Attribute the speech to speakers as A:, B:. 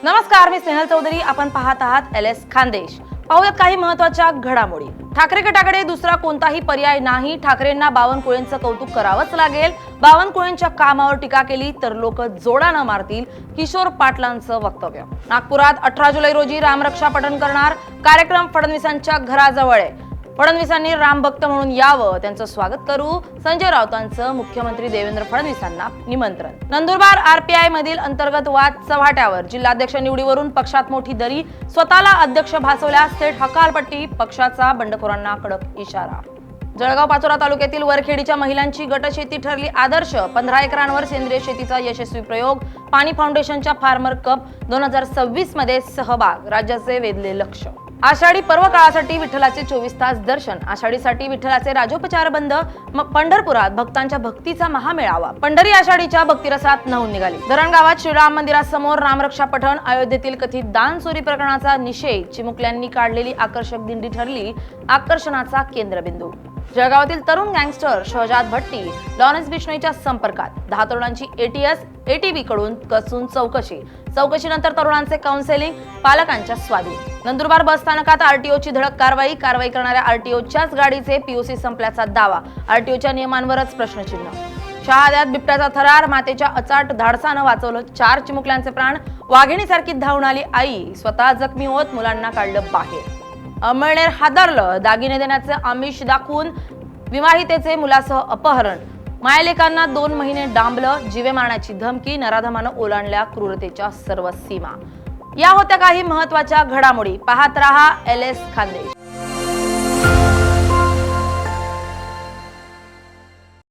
A: नमस्कार, मी स्नेहल चौधरी. आपण पाहत आहात LS खानदेश. पाहूयात काही महत्त्वाच्या घडामोडी. ठाकरे गटाकडे दुसरा कोणताही पर्याय नाही. ठाकरेंना बावनकुळेंचं कौतुक करावंच लागेल. बावनकुळेंच्या कामावर टीका केली तर लोक जोडानं मारतील. किशोर पाटलांचं वक्तव्य. नागपुरात 18 जुलै रोजी रामरक्षा पठण करणार. कार्यक्रम फडणवीसांच्या घराजवळ आहे. फडणवीसांनी रामभक्त म्हणून यावं, त्यांचं स्वागत करू. संजय राऊतांचं मुख्यमंत्री देवेंद्र फडणवीसांना निमंत्रण. नंदुरबार RPI मधील अंतर्गत वाद चव्हाट्यावर. जिल्हाध्यक्ष निवडीवरून पक्षात मोठी दरी. स्वतःला अध्यक्ष भासवल्यास थेट हकालपट्टी. पक्षाचा बंडखोरांना कडक इशारा. जळगाव पाचोरा तालुक्यातील वरखेडीच्या महिलांची गटशेती ठरली आदर्श. 15 एकरांवर सेंद्रिय शेतीचा यशस्वी प्रयोग. पाणी फाउंडेशनच्या फार्मर कप 2026 मध्ये सहभाग. राज्याचे वेधले लक्ष. आषाढी पर्व काळासाठी विठ्ठलाचे 24 तास दर्शन. आषाढीसाठी विठ्ठलाचे राजोपचार बंद. पंढरपुरात भक्तांच्या भक्तीचा महामेळावा. पंढरी आषाढीच्या भक्तिरसात न्हाऊन निघाली. धरणगावात श्रीराम मंदिरासमोर रामरक्षा पठण. अयोध्येतील कथित दान चोरी प्रकरणाचा निषेध. चिमुकल्यांनी काढलेली आकर्षक दिंडी ठरली आकर्षणाचा केंद्रबिंदू. जळगावातील तरुण गँगस्टर शहजाद भट्टी लॉरेन्स बिश्नोईच्या संपर्कात. 10 तरुणांची ATV कडून कसून चौकशीनंतर तरुणांचे काउन्सेलिंग. पालकांच्या स्वाधीन. नंदुरबार बस स्थानकात RTOची धडक कारवाई करणाऱ्या RTOच्याच गाडीचे POC संपल्याचा दावा. RTOच्या नियमांवरच प्रश्नचिन्ह. शहाद्यात बिबट्याचा थरार. मातेच्या अचाट धाडसानं वाचवलं 4 चिमुकल्यांचे प्राण. वाघिणीसारखी धावून आली आई. स्वतः जखमी होत मुलांना काढलं बाहेर. अमळनेर हादरलं. दागिने देण्याचे आमिष दाखवून विवाहितेचे मुलासह अपहरण. मायलेकांना 2 महिने डांबलं. जीवे मारण्याची धमकी. नराधमानं ओलांडल्या क्रूरतेच्या सर्व सीमा. या होत्या काही महत्त्वाच्या घडामोडी. पाहत रहा LS खानदेश.